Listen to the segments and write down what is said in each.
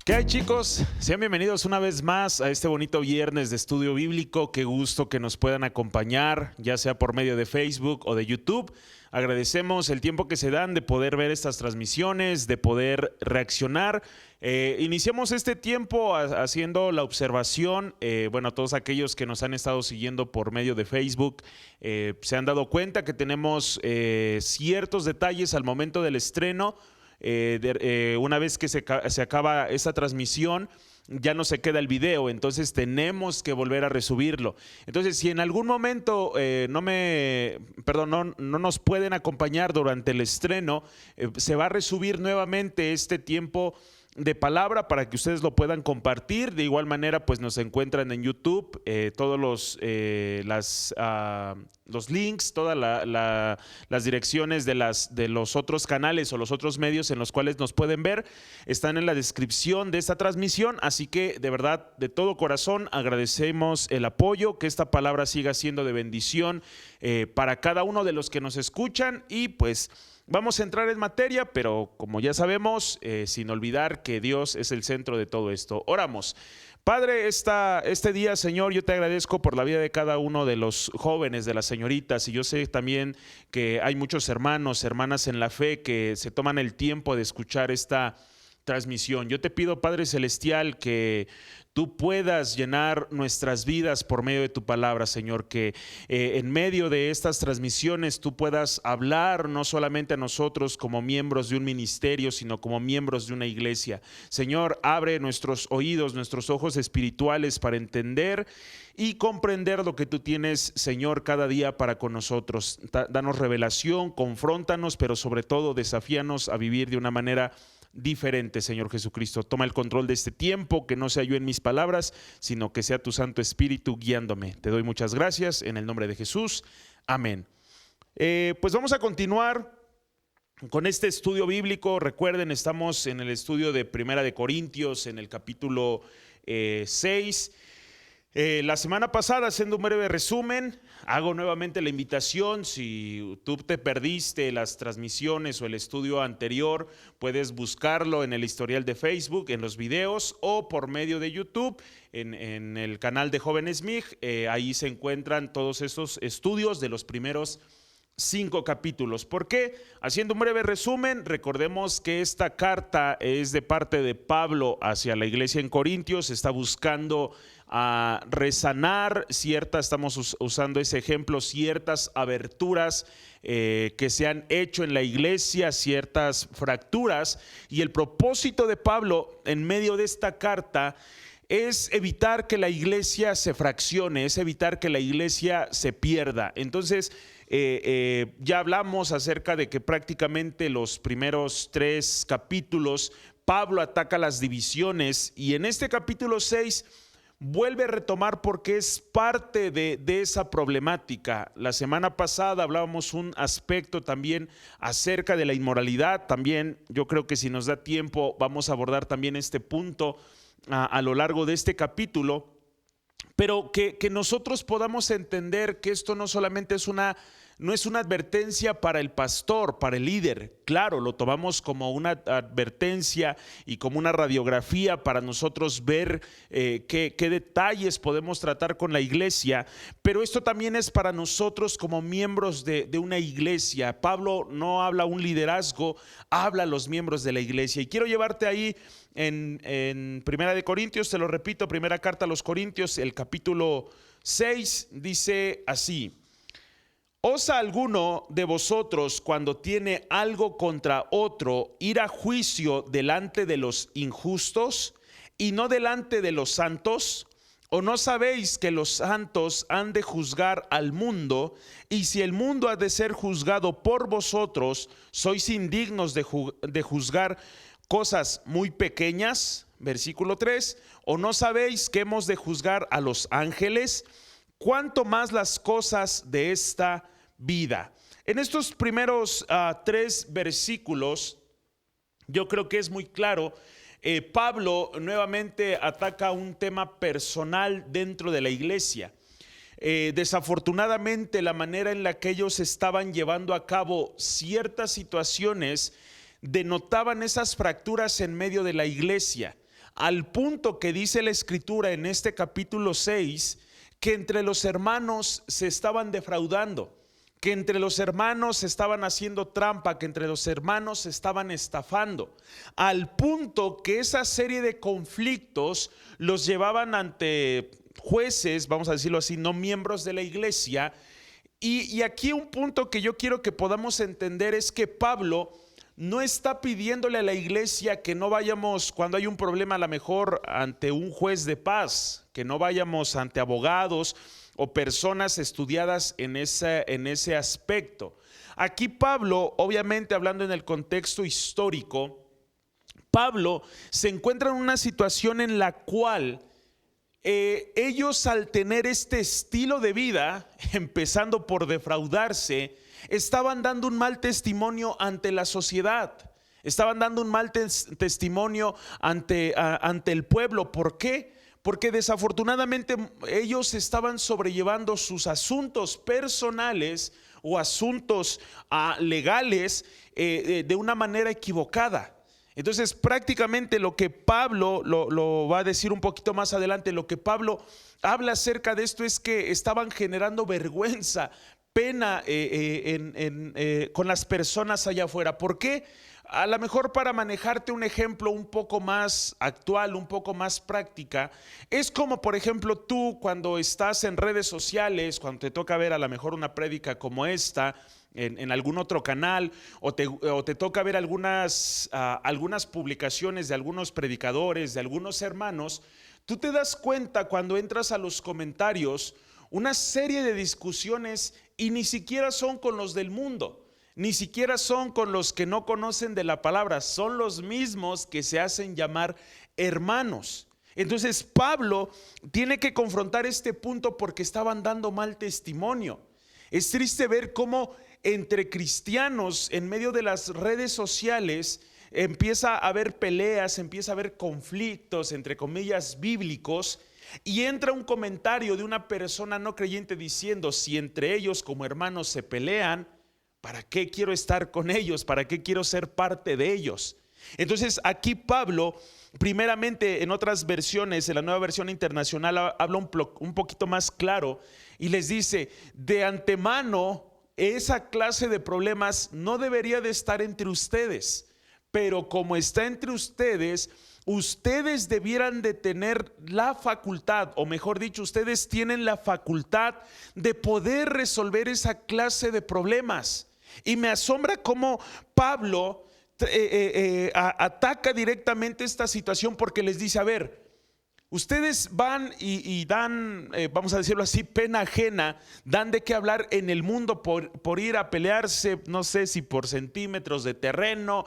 ¿Qué hay, chicos? Sean bienvenidos una vez más a este bonito viernes de estudio bíblico. Qué gusto que nos puedan acompañar, ya sea por medio de Facebook o de YouTube. Agradecemos el tiempo que se dan de poder ver estas transmisiones, de poder reaccionar. Iniciamos este tiempo haciendo la observación. Bueno, todos aquellos que nos han estado siguiendo por medio de Facebook se han dado cuenta que tenemos ciertos detalles al momento del estreno. Una vez que se acaba esta transmisión, ya no se queda el video, entonces tenemos que volver a resubirlo. Entonces, si en algún momento no nos pueden acompañar durante el estreno, se va a resubir nuevamente este tiempo de palabra para que ustedes lo puedan compartir. De igual manera, pues nos encuentran en YouTube, todos los links, todas las direcciones de los otros canales o los otros medios en los cuales nos pueden ver están en la descripción de esta transmisión. Así que de verdad, de todo corazón, agradecemos el apoyo, que esta palabra siga siendo de bendición para cada uno de los que nos escuchan. Y pues vamos a entrar en materia, pero como ya sabemos, sin olvidar que Dios es el centro de todo esto. Oramos. Padre, este día, Señor, yo te agradezco por la vida de cada uno de los jóvenes, de las señoritas, y yo sé también que hay muchos hermanos, hermanas en la fe que se toman el tiempo de escuchar esta transmisión. Yo te pido, Padre Celestial, que tú puedas llenar nuestras vidas por medio de tu palabra, Señor, que en medio de estas transmisiones tú puedas hablar no solamente a nosotros como miembros de un ministerio, sino como miembros de una iglesia. Señor, abre nuestros oídos, nuestros ojos espirituales para entender y comprender lo que tú tienes, Señor, cada día para con nosotros. Danos revelación, confróntanos, pero sobre todo desafíanos a vivir de una manera diferente, Señor Jesucristo. Toma el control de este tiempo, que no sea yo en mis palabras, sino que sea tu Santo Espíritu guiándome. Te doy muchas gracias en el nombre de Jesús. Amén. Pues vamos a continuar con este estudio bíblico. Recuerden, estamos en el estudio de Primera de Corintios, en el capítulo 6. La semana pasada, haciendo un breve resumen, hago nuevamente la invitación. Si tú te perdiste las transmisiones o el estudio anterior, puedes buscarlo en el historial de Facebook, en los videos, o por medio de YouTube, en el canal de Jóvenes MIG. Ahí se encuentran todos esos estudios de los primeros 5 capítulos. ¿Por qué? Haciendo un breve resumen, recordemos que esta carta es de parte de Pablo hacia la iglesia en Corintios. Está buscando a resanar estamos usando ese ejemplo, ciertas aberturas que se han hecho en la iglesia, ciertas fracturas, y el propósito de Pablo en medio de esta carta es evitar que la iglesia se fraccione, es evitar que la iglesia se pierda. Entonces, ya hablamos acerca de que prácticamente los primeros 3 capítulos Pablo ataca las divisiones, y en este capítulo 6 vuelve a retomar porque es parte de esa problemática. La semana pasada hablábamos un aspecto también acerca de la inmoralidad. También yo creo que si nos da tiempo vamos a abordar también este punto a lo largo de este capítulo. Pero que nosotros podamos entender que esto no solamente no es una advertencia para el pastor, para el líder. Claro, lo tomamos como una advertencia y como una radiografía para nosotros ver qué detalles podemos tratar con la iglesia, pero esto también es para nosotros como miembros de una iglesia. Pablo no habla un liderazgo, habla a los miembros de la iglesia, y quiero llevarte ahí en Primera de Corintios. Te lo repito, primera carta a los Corintios, el capítulo 6, dice así: ¿Osa alguno de vosotros, cuando tiene algo contra otro, ir a juicio delante de los injustos y no delante de los santos? ¿O no sabéis que los santos han de juzgar al mundo? Y si el mundo ha de ser juzgado por vosotros, ¿sois indignos de juzgar cosas muy pequeñas? Versículo 3: ¿O no sabéis que hemos de juzgar a los ángeles? ¿Cuánto más las cosas de esta vida? En estos primeros 3 versículos, yo creo que es muy claro. Pablo nuevamente ataca un tema personal dentro de la iglesia. Desafortunadamente, la manera en la que ellos estaban llevando a cabo ciertas situaciones denotaban esas fracturas en medio de la iglesia. al punto que dice la Escritura en este capítulo 6, que entre los hermanos se estaban defraudando, que entre los hermanos estaban haciendo trampa, que entre los hermanos estaban estafando, al punto que esa serie de conflictos los llevaban ante jueces, vamos a decirlo así, no miembros de la iglesia. Y aquí un punto que yo quiero que podamos entender es que Pablo no está pidiéndole a la iglesia que no vayamos cuando hay un problema a lo mejor ante un juez de paz, que no vayamos ante abogados o personas estudiadas en ese aspecto. Aquí Pablo, obviamente hablando en el contexto histórico, Pablo se encuentra en una situación en la cual ellos, al tener este estilo de vida, empezando por defraudarse, estaban dando un mal testimonio ante la sociedad, estaban dando un mal testimonio ante el pueblo. ¿Por qué? Porque desafortunadamente ellos estaban sobrellevando sus asuntos personales o asuntos legales de una manera equivocada. Entonces prácticamente lo que Pablo lo va a decir un poquito más adelante, lo que Pablo habla acerca de esto es que estaban generando vergüenza, pena con las personas allá afuera. ¿Por qué? A lo mejor para manejarte un ejemplo un poco más actual, un poco más práctica, es como por ejemplo tú cuando estás en redes sociales, cuando te toca ver a lo mejor una prédica como esta en algún otro canal, o te toca ver algunas publicaciones de algunos predicadores, de algunos hermanos. Tú te das cuenta cuando entras a los comentarios una serie de discusiones y ni siquiera son con los del mundo. Ni siquiera son con los que no conocen de la palabra, son los mismos que se hacen llamar hermanos. Entonces Pablo tiene que confrontar este punto porque estaban dando mal testimonio. Es triste ver cómo entre cristianos en medio de las redes sociales empieza a haber peleas, empieza a haber conflictos, entre comillas, bíblicos. Y entra un comentario de una persona no creyente diciendo: si entre ellos como hermanos se pelean, ¿para qué quiero estar con ellos? ¿Para qué quiero ser parte de ellos? Entonces aquí Pablo, primeramente en otras versiones, en la Nueva Versión Internacional, habla un poquito más claro y les dice: de antemano esa clase de problemas no debería de estar entre ustedes, pero como está entre ustedes, ustedes debieran de tener la facultad, o mejor dicho, ustedes tienen la facultad de poder resolver esa clase de problemas. Y me asombra cómo Pablo ataca directamente esta situación, porque les dice: a ver, ustedes van y dan, vamos a decirlo así, pena ajena, dan de qué hablar en el mundo por ir a pelearse, no sé si por centímetros de terreno,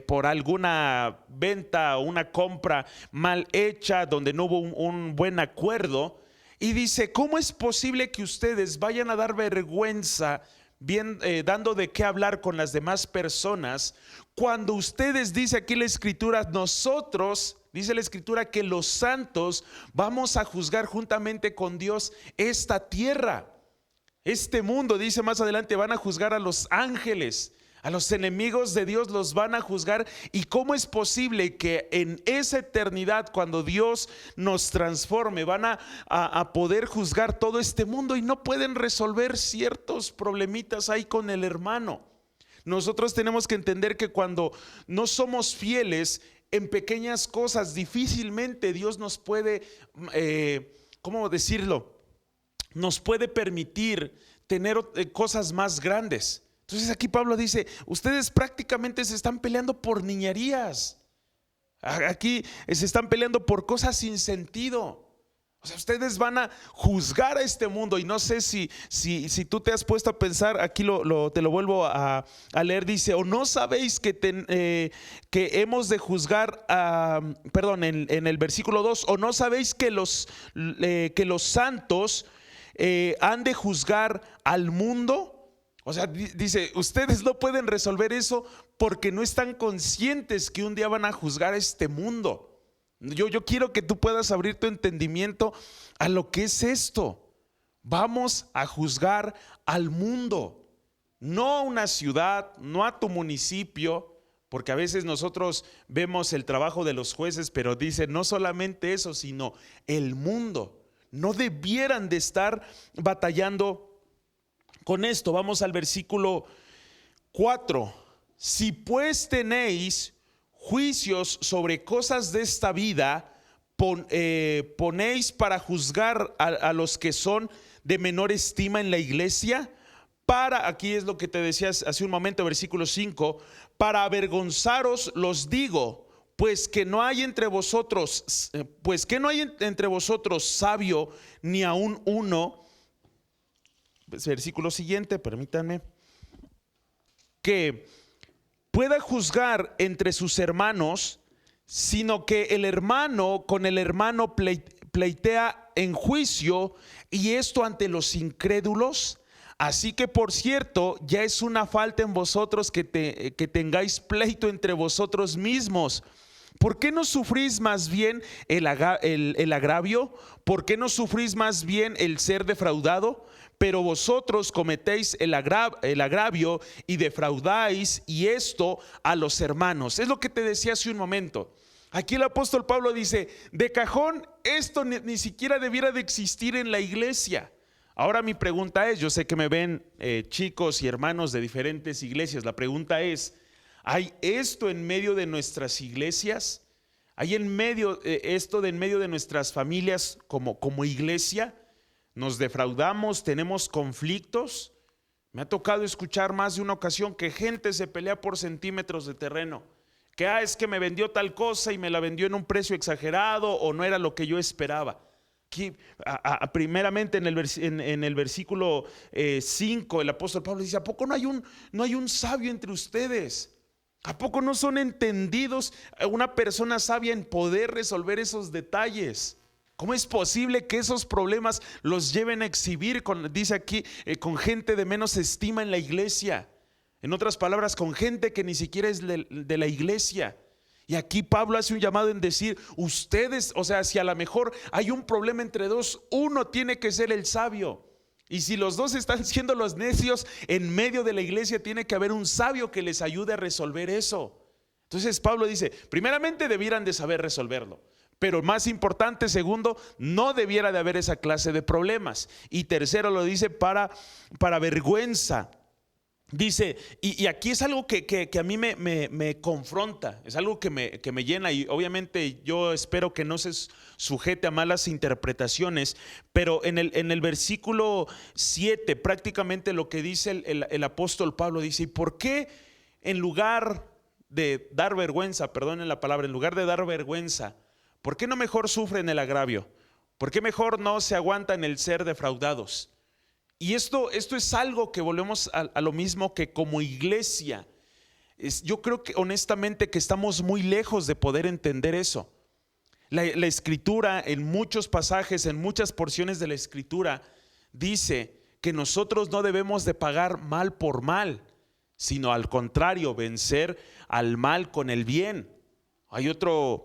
por alguna venta o una compra mal hecha donde no hubo un buen acuerdo. Y dice: ¿cómo es posible que ustedes vayan a dar vergüenza dando de qué hablar con las demás personas, cuando ustedes, dice aquí la Escritura, nosotros, dice la Escritura, que los santos vamos a juzgar juntamente con Dios esta tierra, este mundo? Dice más adelante: van a juzgar a los ángeles, a los enemigos de Dios los van a juzgar. ¿Y cómo es posible que en esa eternidad, cuando Dios nos transforme, van a poder juzgar todo este mundo y no pueden resolver ciertos problemitas ahí con el hermano? Nosotros tenemos que entender que cuando no somos fieles en pequeñas cosas, difícilmente Dios nos puede, ¿cómo decirlo? Nos puede permitir tener cosas más grandes. Entonces aquí Pablo dice: ustedes prácticamente se están peleando por niñerías. Aquí se están peleando por cosas sin sentido. O sea, ustedes van a juzgar a este mundo. Y no sé si tú te has puesto a pensar, aquí te lo vuelvo a leer. Dice: o no sabéis que hemos de juzgar, en el versículo 2, o no sabéis que los santos han de juzgar al mundo. O sea, dice: ustedes no pueden resolver eso porque no están conscientes que un día van a juzgar a este mundo. Yo quiero que tú puedas abrir tu entendimiento a lo que es esto. Vamos a juzgar al mundo, no a una ciudad, no a tu municipio, Porque a veces nosotros vemos el trabajo de los jueces, pero dice no solamente eso, sino el mundo. No debieran de estar batallando con esto. Vamos al versículo 4. Si pues tenéis juicios sobre cosas de esta vida, ponéis para juzgar a los que son de menor estima en la iglesia. Aquí es lo que te decía hace un momento, versículo 5, para avergonzaros los digo, pues que no hay entre vosotros sabio ni aun uno. Versículo siguiente, permítanme, que pueda juzgar entre sus hermanos, sino que el hermano con el hermano pleitea en juicio, y esto ante los incrédulos. Así que, por cierto, ya es una falta en vosotros que tengáis pleito entre vosotros mismos. ¿Por qué no sufrís más bien el agravio? ¿Por qué no sufrís más bien el ser defraudado? Pero vosotros cometéis el agravio y defraudáis, y esto a los hermanos. Es lo que te decía hace un momento. Aquí el apóstol Pablo dice, de cajón, esto ni siquiera debiera de existir en la iglesia. Ahora mi pregunta es, yo sé que me ven chicos y hermanos de diferentes iglesias, la pregunta es, ¿hay esto en medio de nuestras iglesias? ¿Hay en medio en medio de nuestras familias como iglesia? ¿Nos defraudamos? ¿Tenemos conflictos? Me ha tocado escuchar más de una ocasión que gente se pelea por centímetros de terreno, que es que me vendió tal cosa y me la vendió en un precio exagerado o no era lo que yo esperaba. Aquí, primeramente en el versículo 5, el apóstol Pablo dice, ¿a poco no hay un sabio entre ustedes? ¿A poco no son entendidos una persona sabia en poder resolver esos detalles? ¿Cómo es posible que esos problemas los lleven a exhibir, dice aquí, con gente de menos estima en la iglesia? En otras palabras, con gente que ni siquiera es de la iglesia. Y aquí Pablo hace un llamado en decir, ustedes, o sea, si a lo mejor hay un problema entre dos, uno tiene que ser el sabio. Y si los dos están siendo los necios en medio de la iglesia, tiene que haber un sabio que les ayude a resolver eso. Entonces Pablo dice, primeramente debieran de saber resolverlo. Pero más importante, segundo, no debiera de haber esa clase de problemas. Y tercero lo dice para vergüenza. Dice, y aquí es algo que a mí me confronta, es algo que me llena, y obviamente yo espero que no se sujete a malas interpretaciones, pero en el versículo 7 prácticamente lo que dice el apóstol Pablo dice, ¿y por qué en lugar de dar vergüenza, perdonen la palabra, en lugar de dar vergüenza, por qué no mejor sufren el agravio? ¿Por qué mejor no se aguantan el ser defraudados? Y esto es algo que volvemos a lo mismo, que como iglesia, yo creo que honestamente que estamos muy lejos de poder entender eso. La escritura en muchos pasajes, en muchas porciones de la escritura, dice que nosotros no debemos de pagar mal por mal, sino al contrario, vencer al mal con el bien. Hay otra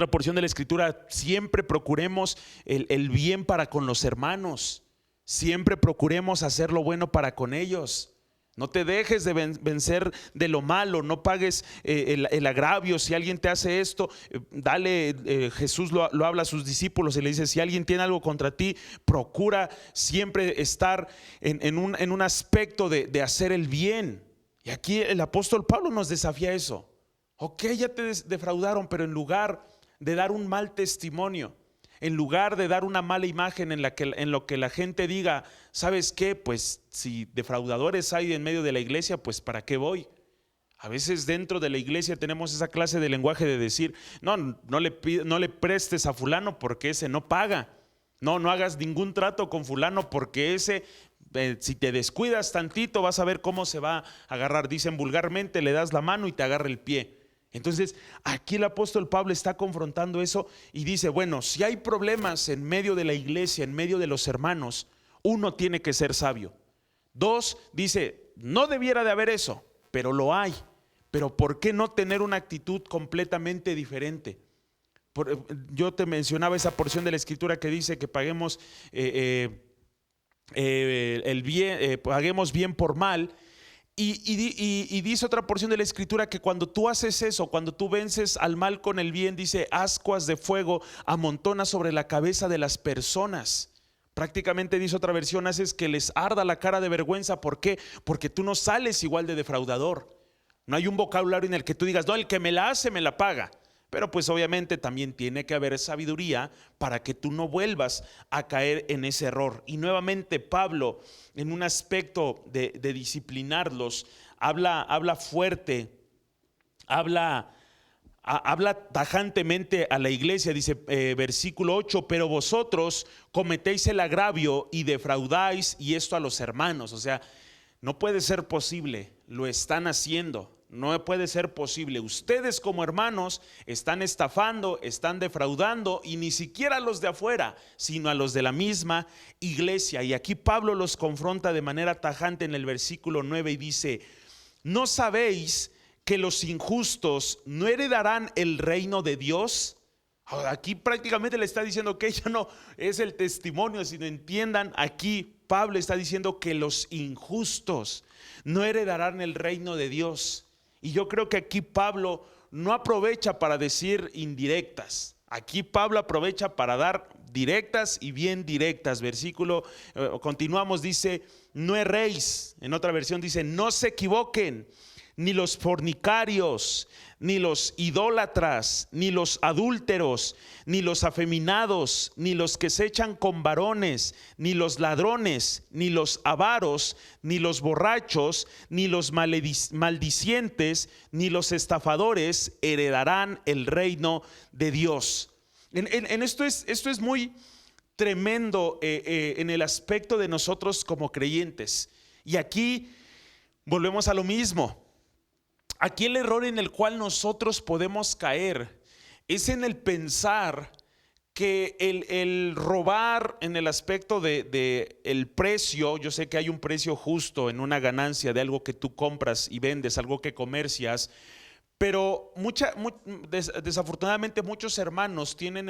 porción de la escritura, siempre procuremos el bien para con los hermanos. Siempre procuremos hacer lo bueno para con ellos. No te dejes de vencer de lo malo, no pagues el agravio. Si alguien te hace esto, dale, Jesús lo habla a sus discípulos y le dice, si alguien tiene algo contra ti, procura siempre estar en un aspecto de hacer el bien. Y aquí el apóstol Pablo nos desafía eso. Ok, ya te defraudaron, pero en lugar de dar un mal testimonio, en lugar de dar una mala imagen en lo que la gente diga, ¿sabes qué? Pues si defraudadores hay en medio de la iglesia, pues ¿para qué voy? A veces dentro de la iglesia tenemos esa clase de lenguaje de decir, no le prestes a fulano porque ese no paga. No hagas ningún trato con fulano porque ese, si te descuidas tantito vas a ver cómo se va a agarrar. Dicen vulgarmente, le das la mano y te agarra el pie. Entonces aquí el apóstol Pablo está confrontando eso y dice, bueno, si hay problemas en medio de la iglesia, en medio de los hermanos, uno tiene que ser sabio. Dos, dice, no debiera de haber eso, pero lo hay. Pero ¿por qué no tener una actitud completamente diferente? Yo te mencionaba esa porción de la escritura que dice que paguemos paguemos bien por mal. Y dice otra porción de la escritura que cuando tú haces eso, cuando tú vences al mal con el bien, dice, ascuas de fuego amontona sobre la cabeza de las personas. Prácticamente dice otra versión, haces que les arda la cara de vergüenza. ¿Por qué? Porque tú no sales igual de defraudador. No hay un vocabulario en el que tú digas, no, el que me la hace me la paga. Pero pues obviamente también tiene que haber sabiduría para que tú no vuelvas a caer en ese error. Y nuevamente Pablo, en un aspecto de disciplinarlos, habla fuerte, habla tajantemente a la iglesia. Dice versículo 8, pero vosotros cometéis el agravio y defraudáis, y esto a los hermanos. O sea, no puede ser posible, lo están haciendo. No puede ser posible. Ustedes como hermanos están estafando, están defraudando, y ni siquiera a los de afuera, sino a los de la misma iglesia. Y aquí Pablo los confronta de manera tajante en el versículo 9 y dice, ¿no sabéis que los injustos no heredarán el reino de Dios? Aquí prácticamente le está diciendo que ya no es el testimonio, sino entiendan, aquí Pablo está diciendo que los injustos no heredarán el reino de Dios. Y yo creo que aquí Pablo no aprovecha para decir indirectas. Aquí Pablo aprovecha para dar directas y bien directas. Versículo, continuamos, dice, no erréis. En otra versión dice, no se equivoquen, ni los fornicarios, ni los idólatras, ni los adúlteros, ni los afeminados, ni los que se echan con varones, ni los ladrones, ni los avaros, ni los borrachos, ni los maldicientes, ni los estafadores heredarán el reino de Dios. Esto es muy tremendo en el aspecto de nosotros como creyentes. Y aquí volvemos a lo mismo. Aquí el error en el cual nosotros podemos caer es en el pensar que el robar en el aspecto de el precio. Yo sé que hay un precio justo en una ganancia de algo que tú compras y vendes, algo que comercias, pero desafortunadamente muchos hermanos tienen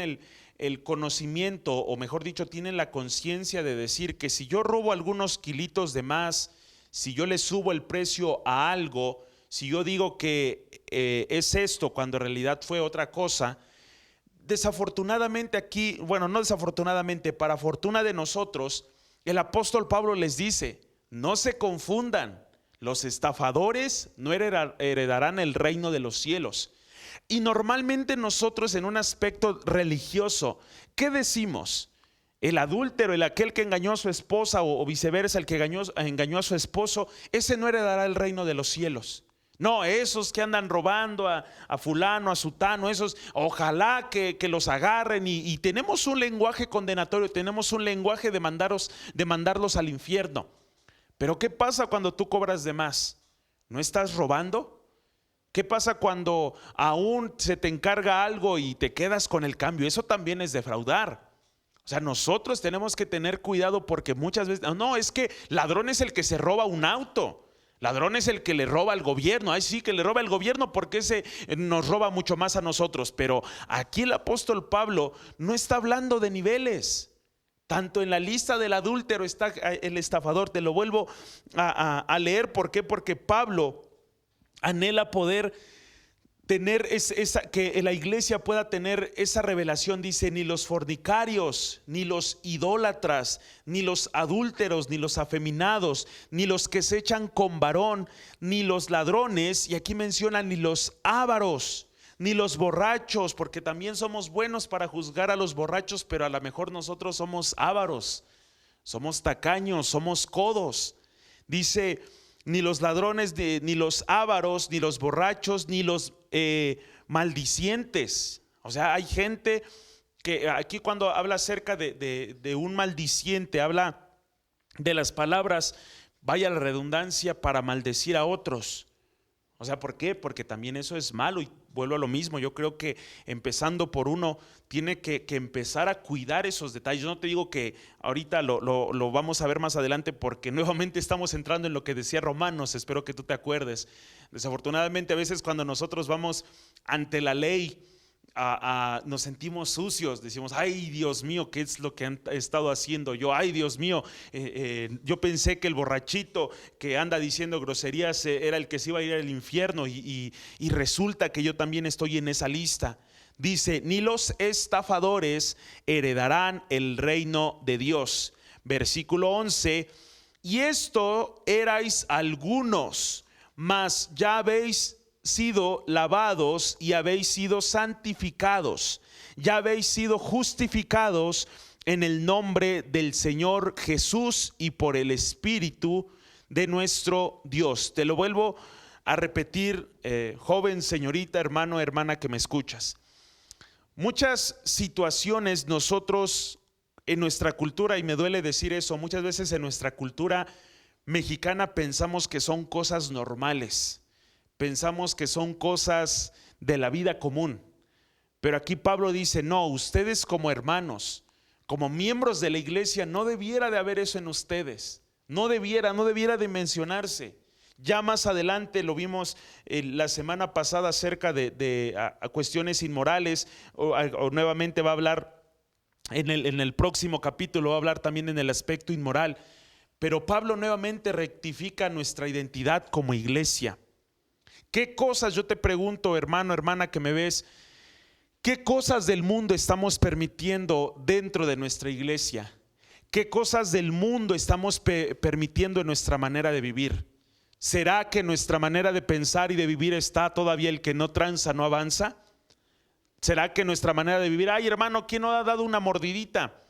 el conocimiento, o mejor dicho, tienen la conciencia de decir que si yo robo algunos kilitos de más, si yo le subo el precio a algo, si yo digo que es esto cuando en realidad fue otra cosa, desafortunadamente aquí, bueno, no desafortunadamente, para fortuna de nosotros, el apóstol Pablo les dice, no se confundan, los estafadores no heredarán el reino de los cielos. Y normalmente nosotros en un aspecto religioso, ¿qué decimos? El adúltero, aquel que engañó a su esposa, o viceversa, el que engañó a su esposo, ese no heredará el reino de los cielos. No, esos que andan robando a fulano, a sutano, esos ojalá que los agarren, y tenemos un lenguaje condenatorio, tenemos un lenguaje de mandarlos al infierno. Pero ¿qué pasa cuando tú cobras de más? ¿No estás robando? ¿Qué pasa cuando aún se te encarga algo y te quedas con el cambio? Eso también es defraudar. O sea, nosotros tenemos que tener cuidado, porque muchas veces, no, es que ladrón es el que se roba un auto. Ladrón es el que le roba al gobierno. Ay, sí, que le roba al gobierno porque ese nos roba mucho más a nosotros. Pero aquí el apóstol Pablo no está hablando de niveles. Tanto en la lista del adúltero está el estafador. Te lo vuelvo a leer. ¿Por qué? Porque Pablo anhela poder tener que la iglesia pueda tener esa revelación. Dice, ni los fornicarios, ni los idólatras, ni los adúlteros, ni los afeminados, ni los que se echan con varón, ni los ladrones, y aquí menciona, ni los ávaros, ni los borrachos, porque también somos buenos para juzgar a los borrachos, pero a lo mejor nosotros somos ávaros, somos tacaños, somos codos. Dice, ni los ladrones, ni los ávaros, ni los borrachos, ni los maldicientes. O sea, hay gente que aquí cuando habla acerca de un maldiciente, habla de las palabras, vaya la redundancia, para maldecir a otros. O sea, ¿por qué? Porque también eso es malo, y vuelvo a lo mismo. Yo creo que empezando por uno tiene que empezar a cuidar esos detalles. Yo no te digo que ahorita lo vamos a ver más adelante, porque nuevamente estamos entrando en lo que decía Romanos, espero que tú te acuerdes. Desafortunadamente a veces cuando nosotros vamos ante la ley, nos sentimos sucios, decimos, ay Dios mío, ¿qué es lo que han estado haciendo yo? Ay Dios mío, yo pensé que el borrachito que anda diciendo groserías era el que se iba a ir al infierno y resulta que yo también estoy en esa lista. Dice, ni los estafadores heredarán el reino de Dios. Versículo 11, y esto erais algunos, mas ya habéis sido lavados y habéis sido santificados, ya habéis sido justificados en el nombre del Señor Jesús y por el Espíritu de nuestro Dios. Te lo vuelvo a repetir, joven, señorita, hermano, hermana que me escuchas. Muchas situaciones nosotros en nuestra cultura, y me duele decir eso, muchas veces en nuestra cultura mexicana pensamos que son cosas normales. Pensamos que son cosas de la vida común, pero aquí Pablo dice, no, ustedes como hermanos, como miembros de la iglesia, no debiera de haber eso en ustedes, no debiera de mencionarse. Ya más adelante lo vimos la semana pasada acerca de cuestiones inmorales, o nuevamente va a hablar en el próximo capítulo, va a hablar también en el aspecto inmoral, pero Pablo nuevamente rectifica nuestra identidad como iglesia. ¿Qué cosas, yo te pregunto, hermano, hermana que me ves, qué cosas del mundo estamos permitiendo dentro de nuestra iglesia? ¿Qué cosas del mundo estamos permitiendo en nuestra manera de vivir? ¿Será que nuestra manera de pensar y de vivir está todavía el que no tranza, no avanza? ¿Será que nuestra manera de vivir, ay hermano, ¿quién no ha dado una mordidita?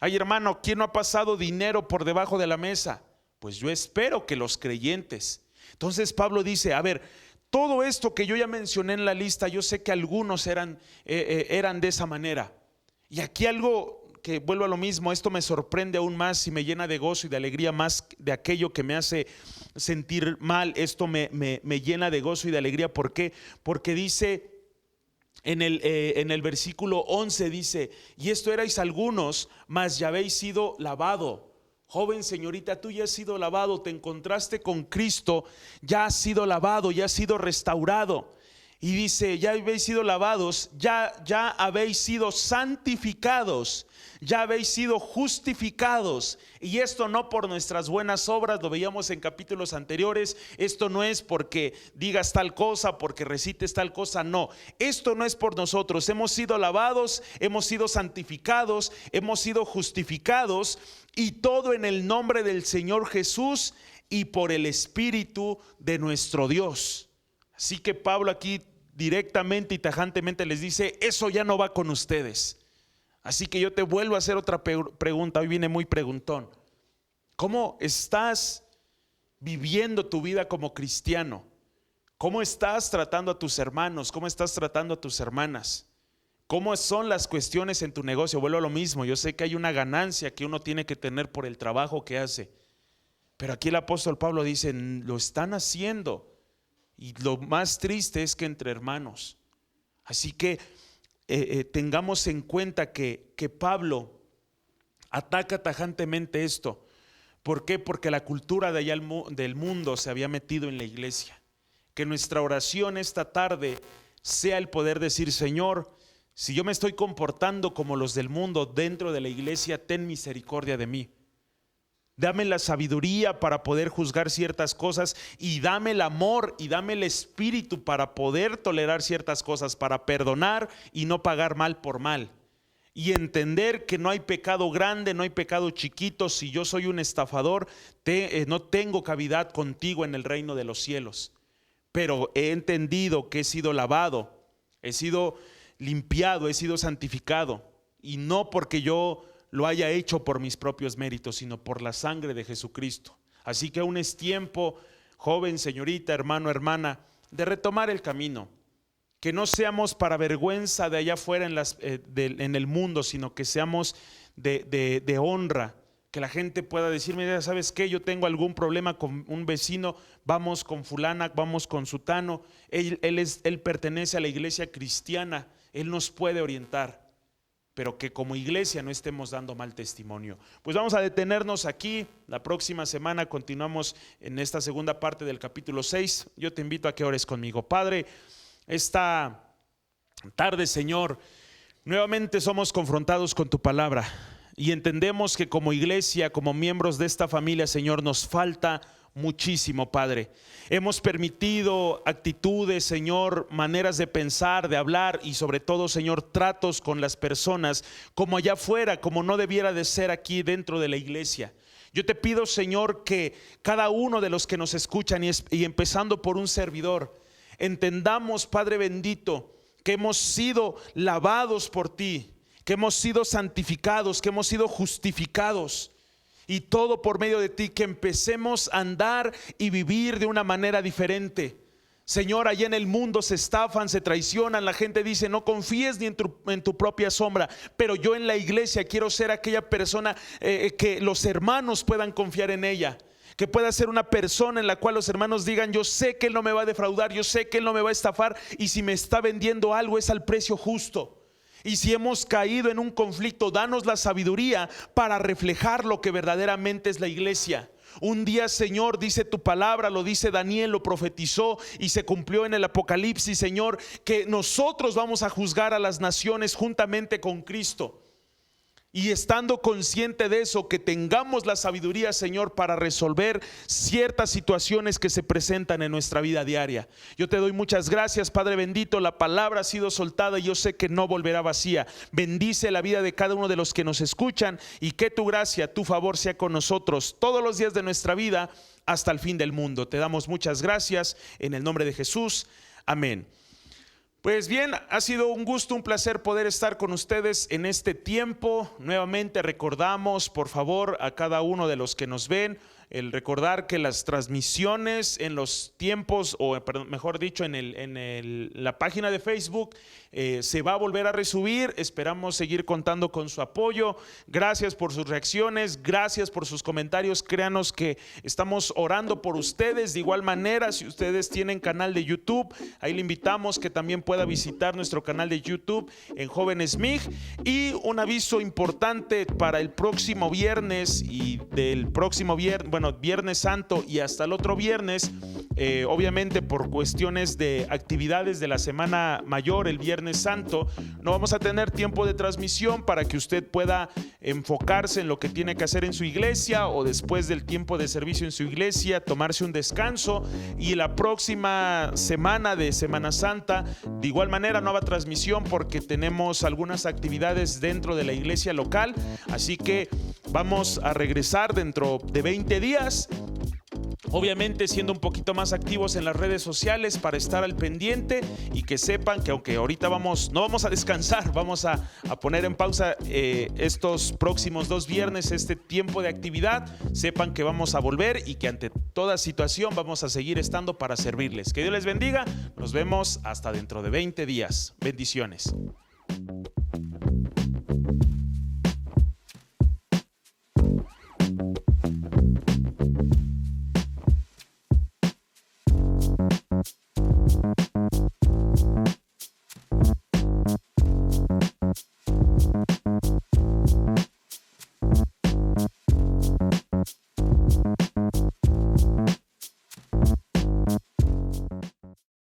Ay hermano, ¿quién no ha pasado dinero por debajo de la mesa? Pues yo espero que los creyentes. Entonces Pablo dice, a ver, todo esto que yo ya mencioné en la lista, yo sé que algunos eran de esa manera. Y aquí algo que vuelvo a lo mismo, esto me sorprende aún más y me llena de gozo y de alegría más de aquello que me hace sentir mal. Esto me llena de gozo y de alegría. ¿Por qué? Porque dice en el versículo 11, dice, y esto erais algunos, mas ya habéis sido lavado. Joven, señorita, tú ya has sido lavado, te encontraste con Cristo, ya has sido lavado, ya has sido restaurado. Y dice, ya habéis sido lavados, ya habéis sido santificados, ya habéis sido justificados. Y esto no por nuestras buenas obras, lo veíamos en capítulos anteriores. Esto no es porque digas tal cosa, porque recites tal cosa, no. Esto no es por nosotros, hemos sido lavados, hemos sido santificados, hemos sido justificados, y todo en el nombre del Señor Jesús y por el Espíritu de nuestro Dios. Así que Pablo aquí directamente y tajantemente les dice, eso ya no va con ustedes. Así que yo te vuelvo a hacer otra pregunta, hoy viene muy preguntón. ¿Cómo estás viviendo tu vida como cristiano? ¿Cómo estás tratando a tus hermanos? ¿Cómo estás tratando a tus hermanas? ¿Cómo son las cuestiones en tu negocio? Vuelvo a lo mismo, yo sé que hay una ganancia que uno tiene que tener por el trabajo que hace, pero aquí el apóstol Pablo dice, lo están haciendo, y lo más triste es que entre hermanos. Así que tengamos en cuenta que Pablo ataca tajantemente esto. ¿Por qué? Porque la cultura de allá del mundo se había metido en la iglesia. Que nuestra oración esta tarde sea el poder decir, Señor, si yo me estoy comportando como los del mundo dentro de la iglesia, ten misericordia de mí. Dame la sabiduría para poder juzgar ciertas cosas, y dame el amor y dame el espíritu para poder tolerar ciertas cosas, para perdonar y no pagar mal por mal. Y entender que no hay pecado grande, no hay pecado chiquito. Si yo soy un estafador, no tengo cavidad contigo en el reino de los cielos. Pero he entendido que he sido lavado, he sido limpiado, he sido santificado, y no porque yo lo haya hecho por mis propios méritos, sino por la sangre de Jesucristo. Así que aún es tiempo, joven, señorita, hermano, hermana, de retomar el camino. Que no seamos para vergüenza de allá afuera en el mundo, sino que seamos de honra. Que la gente pueda decirme, ¿sabes qué? Yo tengo algún problema con un vecino, vamos con fulana, vamos con sutano. Él pertenece a la iglesia cristiana, él nos puede orientar. Pero que como iglesia no estemos dando mal testimonio. Pues vamos a detenernos aquí. La próxima semana continuamos en esta segunda parte del capítulo 6. Yo te invito a que ores conmigo. Padre, esta tarde, Señor, nuevamente somos confrontados con tu palabra y entendemos que como iglesia, como miembros de esta familia, Señor, nos falta muchísimo, Padre. Hemos permitido actitudes, Señor, maneras de pensar, de hablar y sobre todo, Señor, tratos con las personas como allá afuera, como no debiera de ser aquí dentro de la iglesia. Yo te pido, Señor, que cada uno de los que nos escuchan y empezando por un servidor, entendamos, Padre bendito, que hemos sido lavados por ti, que hemos sido santificados, que hemos sido justificados, y todo por medio de ti, que empecemos a andar y vivir de una manera diferente. Señor, allá en el mundo se estafan, se traicionan, la gente dice no confíes ni en tu propia sombra, pero yo en la iglesia quiero ser aquella persona que los hermanos puedan confiar en ella, que pueda ser una persona en la cual los hermanos digan yo sé que Él no me va a defraudar, yo sé que Él no me va a estafar, y si me está vendiendo algo es al precio justo. Y si hemos caído en un conflicto, danos la sabiduría para reflejar lo que verdaderamente es la iglesia. Un día, Señor, dice tu palabra, lo dice Daniel, lo profetizó y se cumplió en el Apocalipsis, Señor, que nosotros vamos a juzgar a las naciones juntamente con Cristo. Y estando consciente de eso, que tengamos la sabiduría, Señor, para resolver ciertas situaciones que se presentan en nuestra vida diaria. Yo te doy muchas gracias, Padre bendito. La palabra ha sido soltada y yo sé que no volverá vacía. Bendice la vida de cada uno de los que nos escuchan y que tu gracia, tu favor sea con nosotros todos los días de nuestra vida hasta el fin del mundo. Te damos muchas gracias en el nombre de Jesús. Amén. Pues bien, ha sido un gusto, un placer poder estar con ustedes en este tiempo. Nuevamente recordamos, por favor, a cada uno de los que nos ven, el recordar que las transmisiones en los tiempos, o mejor dicho, en la página de Facebook, se va a volver a resubir. Esperamos seguir contando con su apoyo. Gracias por sus reacciones, gracias por sus comentarios. Créanos que estamos orando por ustedes. De igual manera, si ustedes tienen canal de YouTube, ahí le invitamos que también pueda visitar nuestro canal de YouTube en Jóvenes MIG. Y un aviso importante para el próximo viernes y del próximo viernes, bueno, Viernes Santo y hasta el otro viernes, obviamente por cuestiones de actividades de la Semana Mayor, el Viernes Santo, no vamos a tener tiempo de transmisión para que usted pueda enfocarse en lo que tiene que hacer en su iglesia o después del tiempo de servicio en su iglesia, tomarse un descanso. Y la próxima semana de Semana Santa, de igual manera, nueva transmisión porque tenemos algunas actividades dentro de la iglesia local, así que vamos a regresar dentro de 20 días. Obviamente siendo un poquito más activos en las redes sociales para estar al pendiente y que sepan que aunque ahorita no vamos a descansar, vamos a poner en pausa estos próximos 2 viernes, este tiempo de actividad, sepan que vamos a volver y que ante toda situación vamos a seguir estando para servirles. Que Dios les bendiga, nos vemos hasta dentro de 20 días. Bendiciones.